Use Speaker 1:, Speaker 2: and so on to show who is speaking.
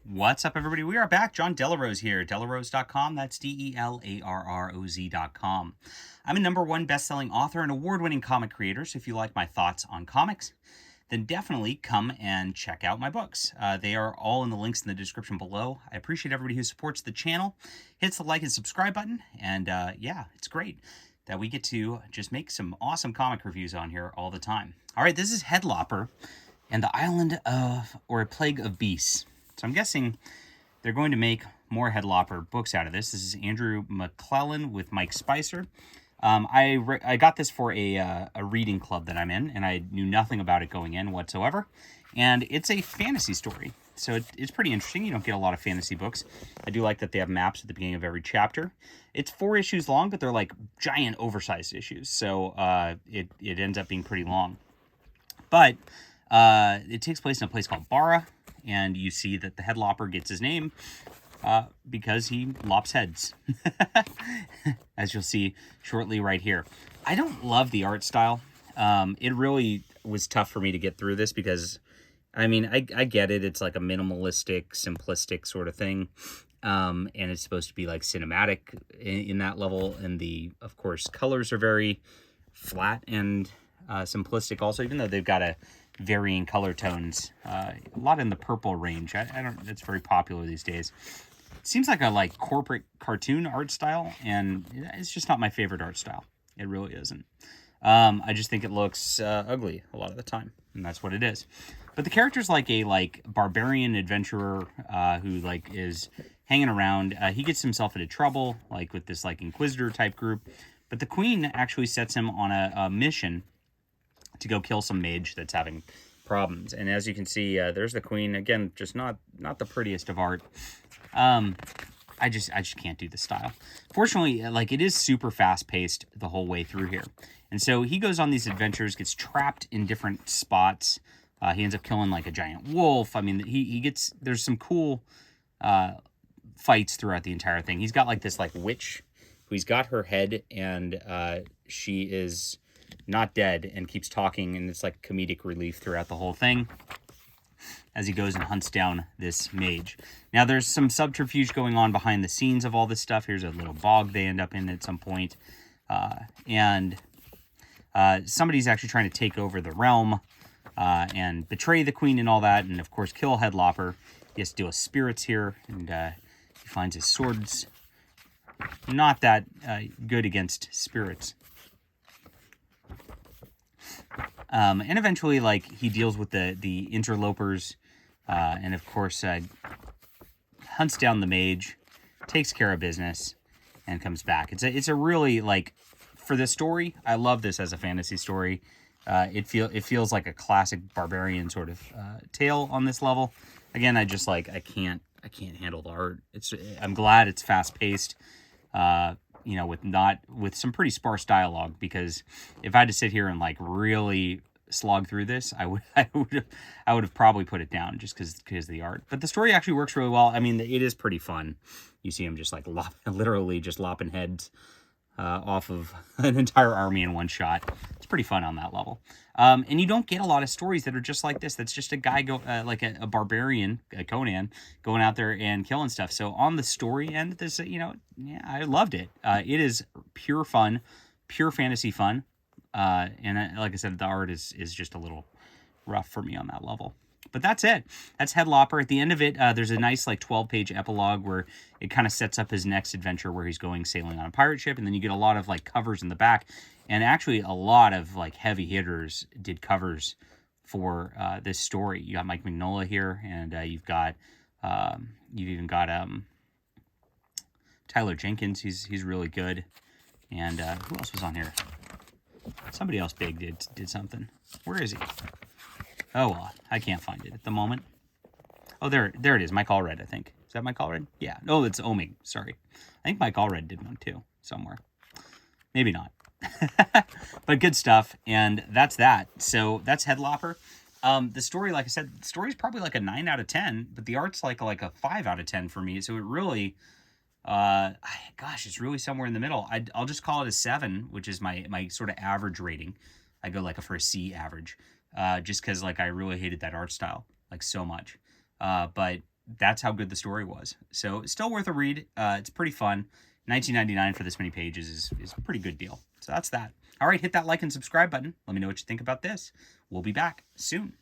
Speaker 1: What's up, everybody? We are back. John Delarose here. Delarose.com. That's DELARROZ.com. I'm a #1 best-selling author and award-winning comic creator, so if you like my thoughts on comics, then definitely come and check out my books. They are all in the links in the description below. I appreciate everybody who supports the channel, hits the like and subscribe button, and yeah, it's great that we get to just make some awesome comic reviews on here all the time. All right, this is Lopper and the Island of, or a Plague of Beasts. So I'm guessing they're going to make more Lopper books out of this. This is Andrew McClellan with Mike Spicer. I got this for a reading club that I'm in, and I knew nothing about it going in whatsoever. And it's a fantasy story, so it's pretty interesting. You don't get a lot of fantasy books. I do like that they have maps at the beginning of every chapter. It's 4 issues long, but they're like giant, oversized issues, so it ends up being pretty long. But it takes place in a place called Bara, and you see that the Lopper gets his name because he lops heads, as you'll see shortly right here. I don't love the art style. It really was tough for me to get through this because, I mean, I get it. It's like a minimalistic, simplistic sort of thing. And it's supposed to be like cinematic in that level. And of course, colors are very flat and simplistic also, even though they've got a varying color tones, a lot in the purple range. I don't, it's very popular these days. It seems like a corporate cartoon art style, and it's just not my favorite art style. It really isn't. I just think it looks ugly a lot of the time, and that's what it is. But the character's like a barbarian adventurer who is hanging around. He gets himself into trouble with this inquisitor type group, but the queen actually sets him on a mission to go kill some mage that's having problems. And as you can see, there's the queen again, just not the prettiest of art. I just can't do the style. Fortunately, it is super fast paced the whole way through here. And so he goes on these adventures, gets trapped in different spots. He ends up killing a giant wolf. I mean, there's some cool fights throughout the entire thing. He's got this witch who's got her head, and she is not dead and keeps talking, and it's comedic relief throughout the whole thing as he goes and hunts down this mage. Now there's some subterfuge going on behind the scenes of all this stuff. Here's a little bog they end up in at some point, and somebody's actually trying to take over the realm and betray the queen and all that, and of course kill Lopper. He has to deal with spirits here, and he finds his sword's not that good against spirits. And eventually, he deals with the interlopers, and of course, hunts down the mage, takes care of business, and comes back. It's a really, for the story, I love this as a fantasy story. It feels like a classic barbarian sort of tale on this level. Again, I just I can't handle the art. I'm glad it's fast paced. With some pretty sparse dialogue, because if I had to sit here and really slog through this, I would have probably put it down just because of the art. But the story actually works really well. I mean, it is pretty fun. You see him just literally just lopping heads off of an entire army in one shot. It's pretty fun on that level. And you don't get a lot of stories that are just like this. That's just a guy a barbarian, Conan, going out there and killing stuff. So on the story end, this, yeah, I loved it. It is pure fun, pure fantasy fun. And like I said, the art is just a little rough for me on that level. But that's it. That's Lopper. At the end of it, there's a nice 12-page epilogue where it kind of sets up his next adventure where he's going sailing on a pirate ship, and then you get a lot of covers in the back, and actually a lot of heavy hitters did covers for this story. You got Mike Mignola here, and you've even got Tyler Jenkins. He's really good. And who else was on here? Somebody else big did something. Where is he? Oh, well, I can't find it at the moment. Oh, there it is. Mike Allred, I think. Is that Mike Allred? Yeah. No, it's Omig. Sorry. I think Mike Allred did one too, somewhere. Maybe not. But good stuff, and that's that. So that's Lopper. The story, like I said, the story is probably a 9 out of 10, but the art's like a 5 out of 10 for me. So it really, gosh, it's really somewhere in the middle. I'll just call it a 7, which is my sort of average rating. I go for a C average, just because I really hated that art style so much. But that's how good the story was. So it's still worth a read. It's pretty fun. $19.99 for this many pages is a pretty good deal. So that's that. All right, hit that like and subscribe button. Let me know what you think about this. We'll be back soon.